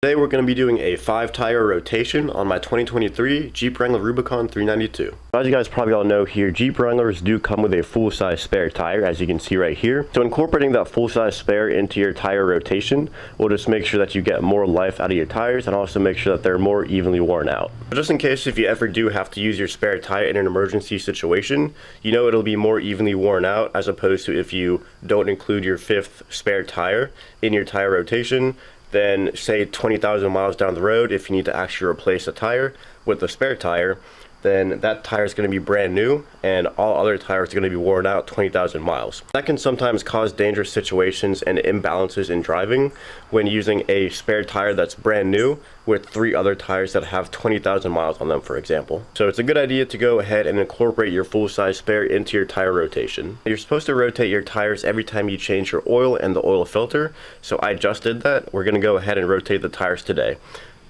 Today we're going to be doing a 5-tire rotation on my 2023 Jeep Wrangler Rubicon 392. As you guys probably all know here, Jeep Wranglers do come with a full-size spare tire, as you can see right here. So incorporating that full-size spare into your tire rotation will just make sure that you get more life out of your tires and also make sure that they're more evenly worn out. Just in case if you ever do have to use your spare tire in an emergency situation, you know it'll be more evenly worn out as opposed to if you don't include your 5th spare tire in your tire rotation. Then say 20,000 miles down the road, if you need to actually replace a tire with a spare tire, then that tire is going to be brand new and all other tires are going to be worn out 20,000 miles. That can sometimes cause dangerous situations and imbalances in driving when using a spare tire that's brand new with 3 other tires that have 20,000 miles on them, for example. So it's a good idea to go ahead and incorporate your full-size spare into your tire rotation. You're supposed to rotate your tires every time you change your oil and the oil filter, so I just did that. We're going to go ahead and rotate the tires today.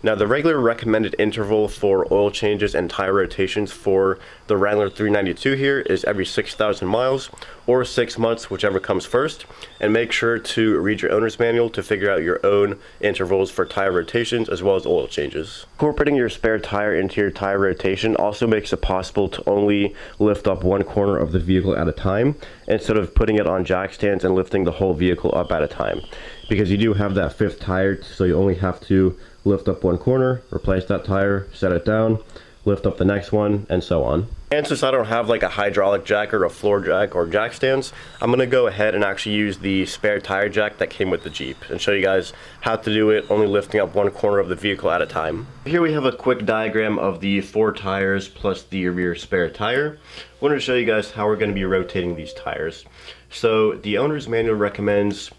Now, the regular recommended interval for oil changes and tire rotations for the Wrangler 392 here is every 6,000 miles or 6 months, whichever comes first. And make sure to read your owner's manual to figure out your own intervals for tire rotations as well as oil changes. Incorporating your spare tire into your tire rotation also makes it possible to only lift up one corner of the vehicle at a time instead of putting it on jack stands and lifting the whole vehicle up at a time. Because you do have that 5th tire, so you only have to lift up one corner, replace that tire, set it down, lift up the next one, and so on. And since I don't have like a hydraulic jack or a floor jack or jack stands, I'm going to go ahead and actually use the spare tire jack that came with the Jeep and show you guys how to do it, only lifting up one corner of the vehicle at a time. Here we have a quick diagram of the 4 tires plus the rear spare tire. I wanted to show you guys how we're going to be rotating these tires. So the owner's manual recommends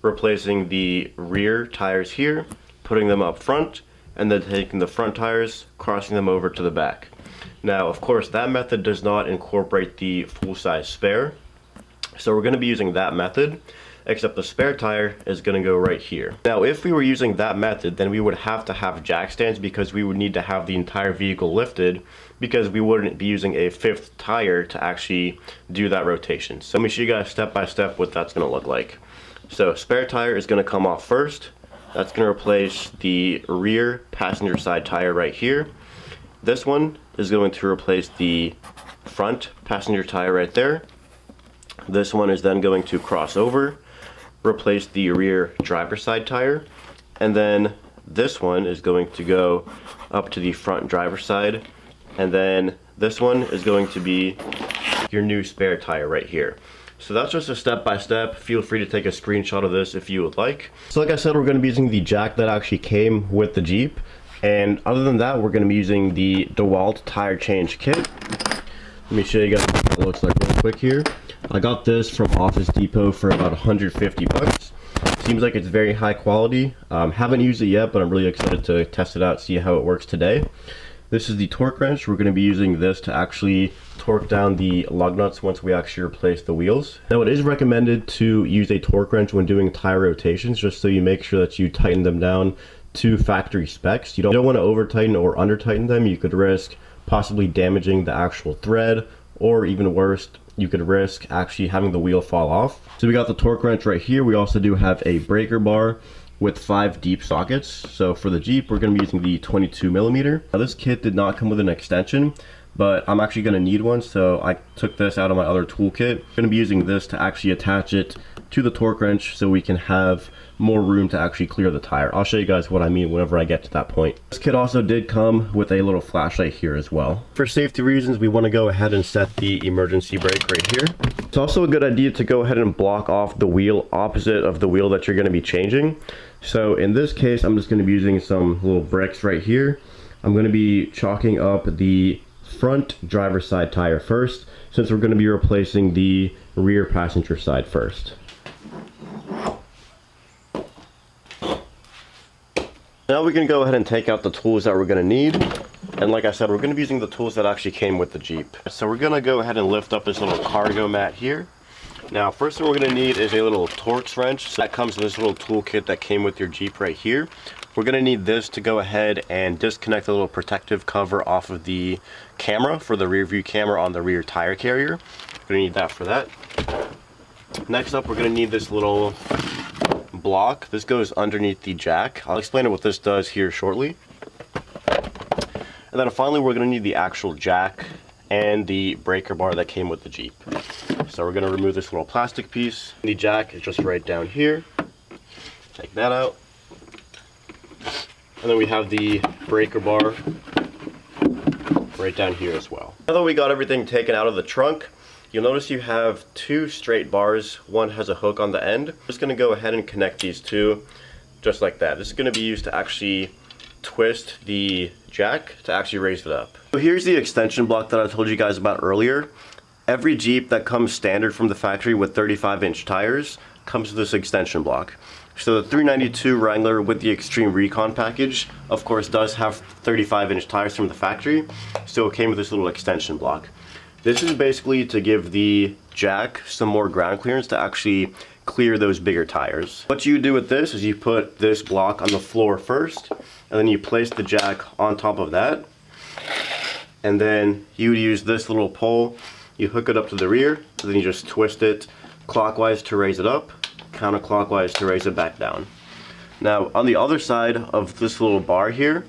replacing the rear tires here, putting them up front, and then taking the front tires, crossing them over to the back. Now, of course, that method does not incorporate the full-size spare, so we're going to be using that method, except the spare tire is going to go right here. Now, if we were using that method, then we would have to have jack stands because we would need to have the entire vehicle lifted because we wouldn't be using a 5th tire to actually do that rotation. So let me show you guys step by step what that's going to look like. So spare tire is going to come off first. That's going to replace the rear passenger side tire right here. This one is going to replace the front passenger tire right there. This one is then going to cross over, replace the rear driver's side tire. And then this one is going to go up to the front driver's side. And then this one is going to be your new spare tire right here. So that's just a step-by-step. Feel free to take a screenshot of this if you would like. So like I said, we're going to be using the jack that actually came with the Jeep. And other than that, we're going to be using the DeWalt tire change kit. Let me show you guys what it looks like real quick here. I got this from Office Depot for about 150 bucks. Seems like it's very high quality. Haven't used it yet, but I'm really excited to test it out, see how it works today. This is the torque wrench. We're going to be using this to actually torque down the lug nuts once we actually replace the wheels. Now, it is recommended to use a torque wrench when doing tire rotations, just so you make sure that you tighten them down to factory specs. You don't want to over tighten or under tighten them. You could risk possibly damaging the actual thread, or even worse, you could risk actually having the wheel fall off. So we got the torque wrench right here. We also do have a breaker bar with 5 deep sockets. So for the Jeep, we're going to be using the 22mm. Now, this kit did not come with an extension, but I'm actually going to need one, so I took this out of my other toolkit. I'm going to be using this to actually attach it to the torque wrench so we can have more room to actually clear the tire. I'll show you guys what I mean whenever I get to that point. This kit also did come with a little flashlight here as well. For safety reasons, we want to go ahead and set the emergency brake right here. It's also a good idea to go ahead and block off the wheel opposite of the wheel that you're going to be changing. So in this case, I'm just going to be using some little bricks right here. I'm going to be chalking up the front driver's side tire first, since we're going to be replacing the rear passenger side first. Now we can go ahead and take out the tools that we're going to need. And like I said, we're going to be using the tools that actually came with the Jeep. So we're going to go ahead and lift up this little cargo mat here. Now, first thing we're going to need is a little Torx wrench. So that comes in this little toolkit that came with your Jeep right here. We're going to need this to go ahead and disconnect the little protective cover off of the camera for the rear view camera on the rear tire carrier. We're going to need that for that. Next up, we're going to need this little block, this goes underneath the jack. I'll explain what this does here shortly. And then finally, we're going to need the actual jack and the breaker bar that came with the Jeep. So we're going to remove this little plastic piece. The jack is just right down here. Take that out. And then we have the breaker bar right down here as well. Now that we got everything taken out of the trunk, you'll notice you have two straight bars. One has a hook on the end. I'm just going to go ahead and connect these two just like that. This is going to be used to actually twist the jack to actually raise it up. So here's the extension block that I told you guys about earlier. Every Jeep that comes standard from the factory with 35-inch tires comes with this extension block. So the 392 Wrangler with the Extreme Recon package, of course, does have 35-inch tires from the factory, so it came with this little extension block. This is basically to give the jack some more ground clearance to actually clear those bigger tires. What you do with this is you put this block on the floor first, and then you place the jack on top of that, and then you would use this little pole, you hook it up to the rear, and then you just twist it clockwise to raise it up, counterclockwise to raise it back down. Now on the other side of this little bar here,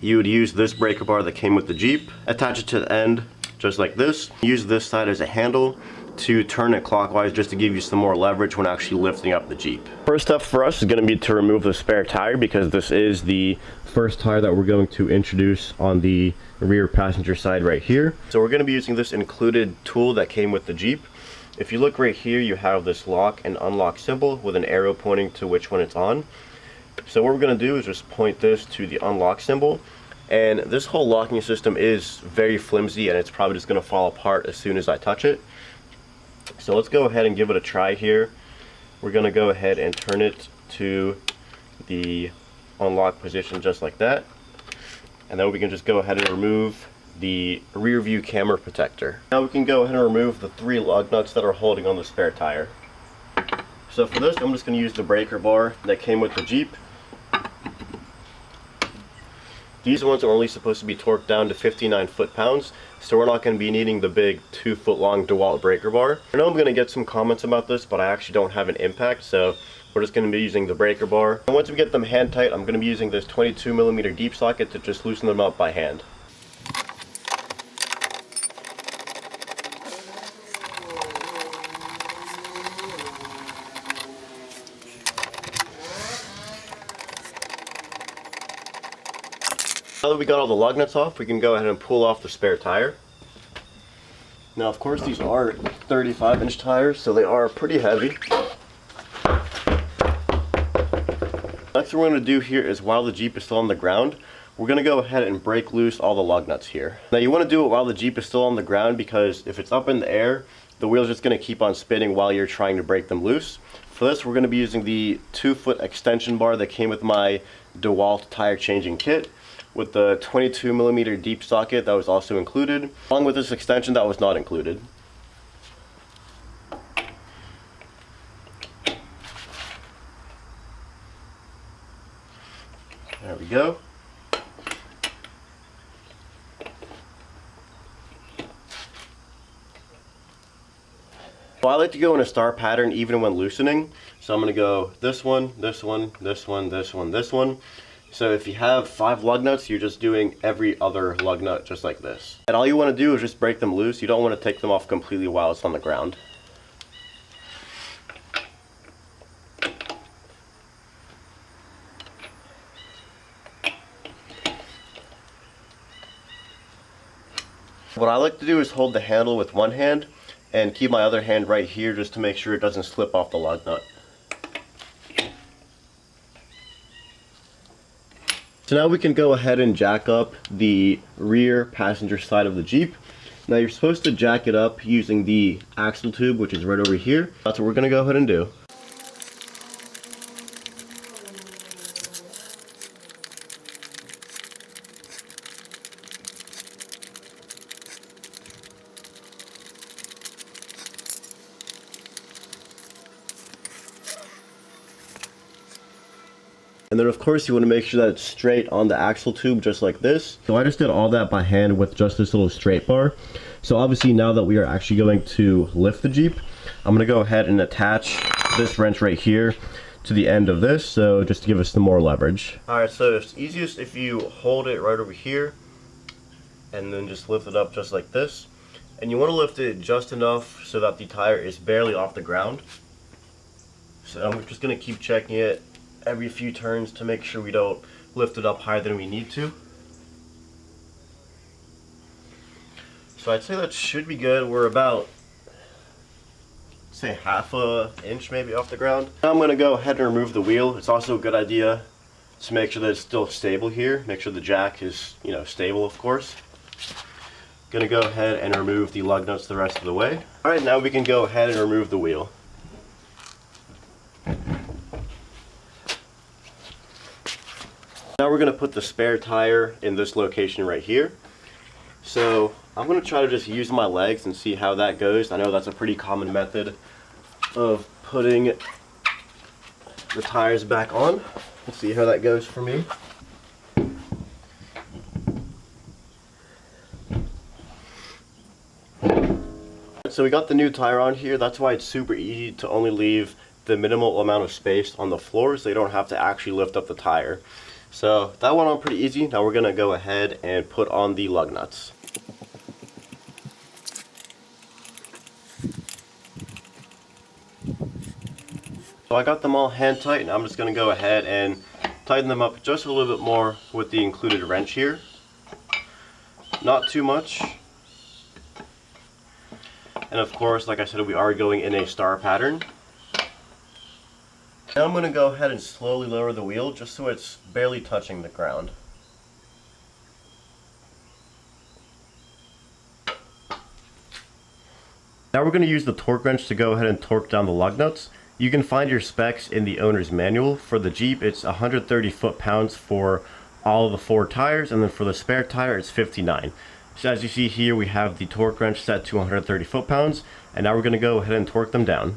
you would use this breaker bar that came with the Jeep, attach it to the end just like this, use this side as a handle to turn it clockwise just to give you some more leverage when actually lifting up the Jeep. First step for us is going to be to remove the spare tire, because this is the first tire that we're going to introduce on the rear passenger side right here. So we're going to be using this included tool that came with the Jeep. If you look right here, you have this lock and unlock symbol with an arrow pointing to which one it's on. So what we're going to do is just point this to the unlock symbol, and this whole locking system is very flimsy and it's probably just going to fall apart as soon as I touch it. So let's go ahead and give it a try here. We're going to go ahead and turn it to the unlock position just like that, and then we can just go ahead and remove the rear view camera protector. Now we can go ahead and remove the 3 lug nuts that are holding on the spare tire. So for this, I'm just going to use the breaker bar that came with the Jeep. These ones are only supposed to be torqued down to 59 foot-pounds, so we're not going to be needing the big 2-foot-long DeWalt breaker bar. I know I'm going to get some comments about this, but I actually don't have an impact, so we're just going to be using the breaker bar. And once we get them hand tight, I'm going to be using this 22mm deep socket to just loosen them up by hand. Now that we got all the lug nuts off, we can go ahead and pull off the spare tire. Now of course these are 35-inch tires, so they are pretty heavy. Next thing we're going to do here is, while the Jeep is still on the ground, we're going to go ahead and break loose all the lug nuts here. Now you want to do it while the Jeep is still on the ground, because if it's up in the air, the wheel's just going to keep on spinning while you're trying to break them loose. For this, we're going to be using the 2-foot extension bar that came with my DeWalt tire changing kit, with the 22mm deep socket that was also included, along with this extension that was not included. There we go. Well, I like to go in a star pattern even when loosening, so I'm going to go this one, this one, this one, this one, this one. So if you have 5 lug nuts, you're just doing every other lug nut just like this. And all you want to do is just break them loose. You don't want to take them off completely while it's on the ground. What I like to do is hold the handle with one hand and keep my other hand right here just to make sure it doesn't slip off the lug nut. So now we can go ahead and jack up the rear passenger side of the Jeep. Now you're supposed to jack it up using the axle tube, which is right over here. That's what we're going to go ahead and do. And then of course you want to make sure that it's straight on the axle tube just like this. So I just did all that by hand with just this little straight bar. So obviously now that we are actually going to lift the Jeep, I'm going to go ahead and attach this wrench right here to the end of this, so just to give us some more leverage. Alright, so it's easiest if you hold it right over here and then just lift it up just like this. And you want to lift it just enough so that the tire is barely off the ground. So I'm just going to keep checking it every few turns to make sure we don't lift it up higher than we need to. So I'd say that should be good. We're about, say, half an inch maybe off the ground. Now I'm going to go ahead and remove the wheel. It's also a good idea to make sure that it's still stable here. Make sure the jack is, stable, of course. Gonna go ahead and remove the lug nuts the rest of the way. Alright, now we can go ahead and remove the wheel. Now we're gonna put the spare tire in this location right here. So I'm gonna try to just use my legs and see how that goes. I know that's a pretty common method of putting the tires back on. Let's see how that goes for me. So we got the new tire on here. That's why it's super easy to only leave the minimal amount of space on the floor so you don't have to actually lift up the tire. So that went on pretty easy. Now we're gonna go ahead and put on the lug nuts. So I got them all hand tight, and I'm just gonna go ahead and tighten them up just a little bit more with the included wrench here. Not too much. And of course, like I said, we are going in a star pattern. Now I'm going to go ahead and slowly lower the wheel just so it's barely touching the ground. Now we're going to use the torque wrench to go ahead and torque down the lug nuts. You can find your specs in the owner's manual. For the Jeep, it's 130 foot-pounds for all of the 4 tires, and then for the spare tire, it's 59. So as you see here, we have the torque wrench set to 130 foot-pounds, and now we're going to go ahead and torque them down.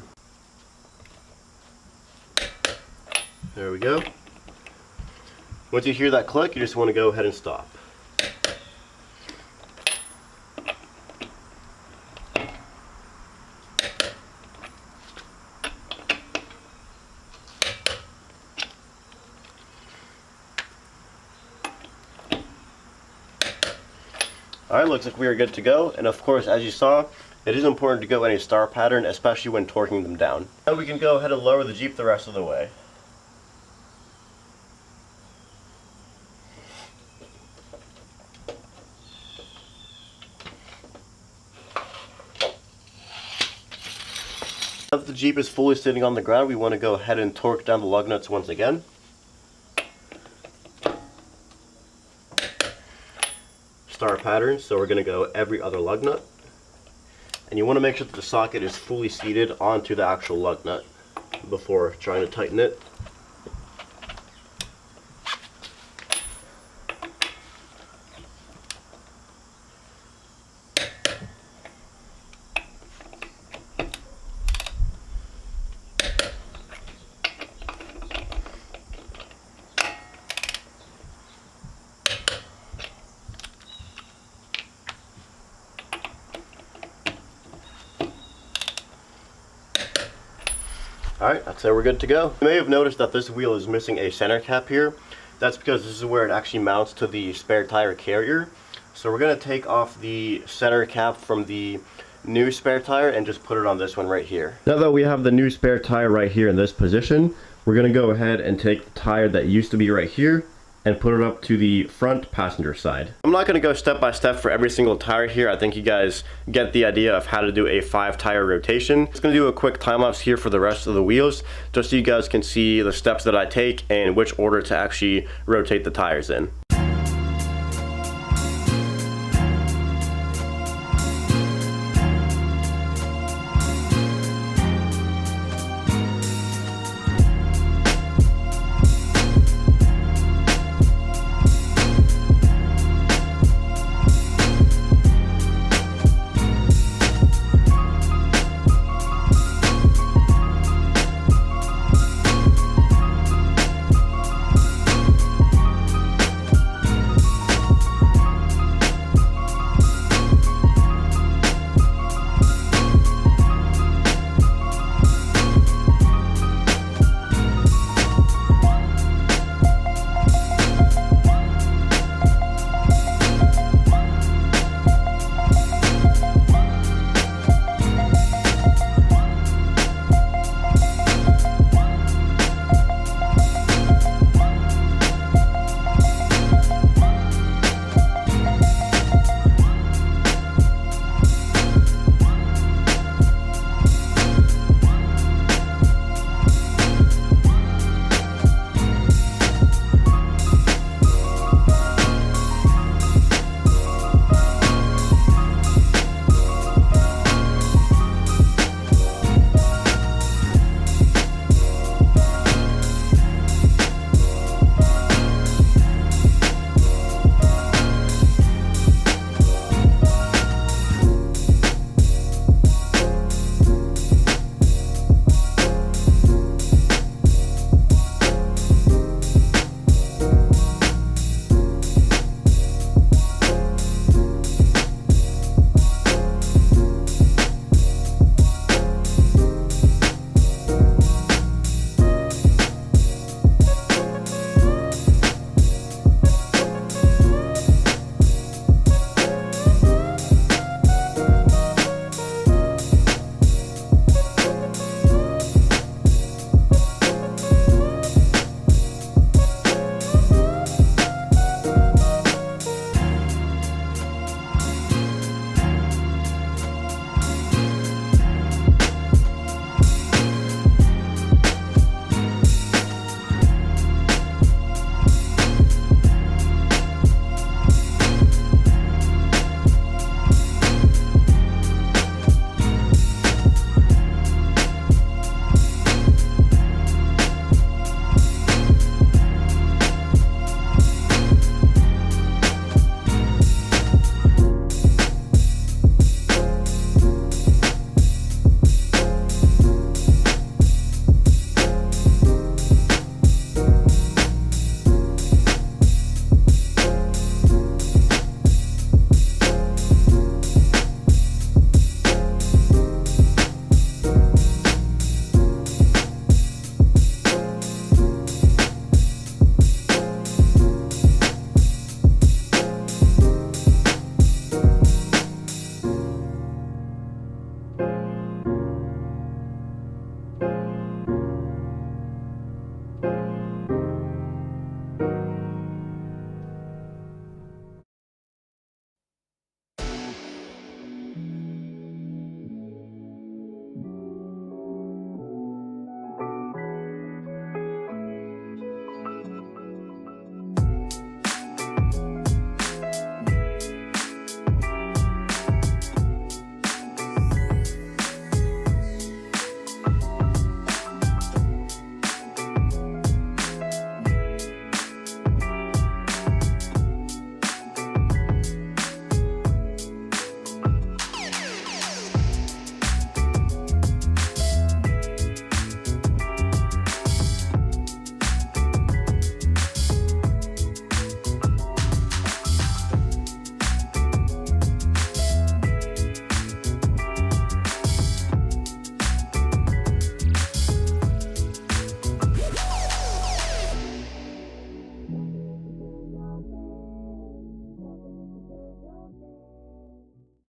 There we go. Once you hear that click, you just want to go ahead and stop. Alright, looks like we are good to go, and of course, as you saw, it is important to go in a star pattern, especially when torquing them down. Now we can go ahead and lower the Jeep the rest of the way. Now that the Jeep is fully sitting on the ground, we want to go ahead and torque down the lug nuts once again. Star pattern, so we're going to go every other lug nut, and you want to make sure that the socket is fully seated onto the actual lug nut before trying to tighten it. Alright, I'd say we're good to go. You may have noticed that this wheel is missing a center cap here. That's because this is where it actually mounts to the spare tire carrier. So we're going to take off the center cap from the new spare tire and just put it on this one right here. Now that we have the new spare tire right here in this position, we're going to go ahead and take the tire that used to be right here and put it up to the front passenger side. I'm not going to go step by step for every single tire here. I think you guys get the idea of how to do a 5-tire rotation. I'm just going to do a quick time lapse here for the rest of the wheels, just so you guys can see the steps that I take and which order to actually rotate the tires in.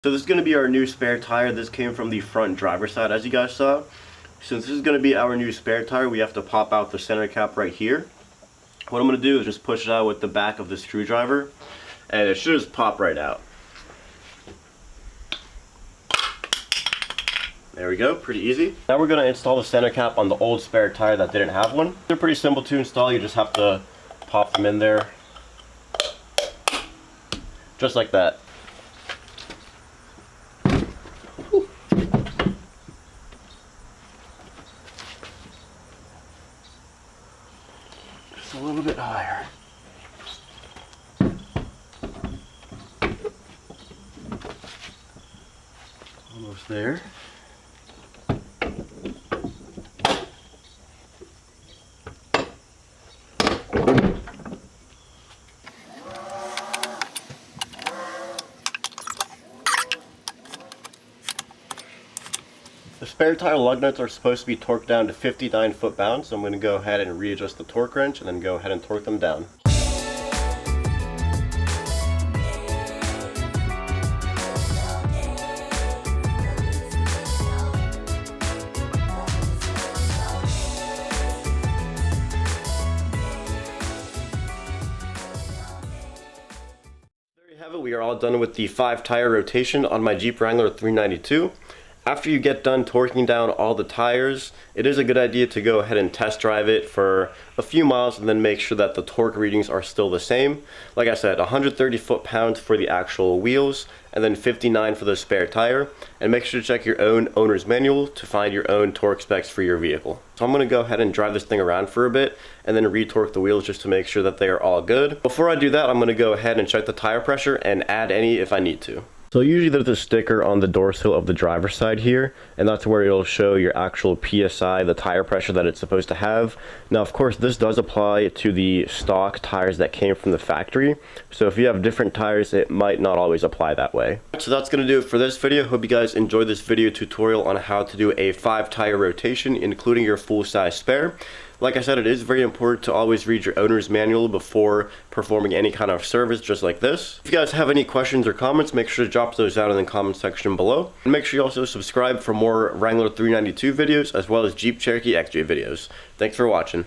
So this is going to be our new spare tire. This came from the front driver's side, as you guys saw. Since this is going to be our new spare tire, we have to pop out the center cap right here. What I'm going to do is just push it out with the back of the screwdriver, and it should just pop right out. There we go, pretty easy. Now we're going to install the center cap on the old spare tire that didn't have one. They're pretty simple to install. You just have to pop them in there, just like that. Just a little bit higher. Almost there. The spare tire lug nuts are supposed to be torqued down to 59 foot-pounds, so I'm going to go ahead and readjust the torque wrench and then go ahead and torque them down. There you have it, we are all done with the 5-tire rotation on my Jeep Wrangler 392. After you get done torquing down all the tires, it is a good idea to go ahead and test drive it for a few miles and then make sure that the torque readings are still the same. Like I said, 130 foot-pounds for the actual wheels and then 59 for the spare tire. And make sure to check your own owner's manual to find your own torque specs for your vehicle. So I'm going to go ahead and drive this thing around for a bit and then re-torque the wheels just to make sure that they are all good. Before I do that, I'm going to go ahead and check the tire pressure and add any if I need to. So usually there's a sticker on the door sill of the driver's side here, and that's where it'll show your actual PSI, the tire pressure that it's supposed to have. Now, of course, this does apply to the stock tires that came from the factory. So if you have different tires, it might not always apply that way. So that's going to do it for this video. Hope you guys enjoyed this video tutorial on how to do a 5-tire rotation, including your full-size spare. Like I said, it is very important to always read your owner's manual before performing any kind of service just like this. If you guys have any questions or comments, make sure to drop those down in the comment section below. And make sure you also subscribe for more Wrangler 392 videos as well as Jeep Cherokee XJ videos. Thanks for watching.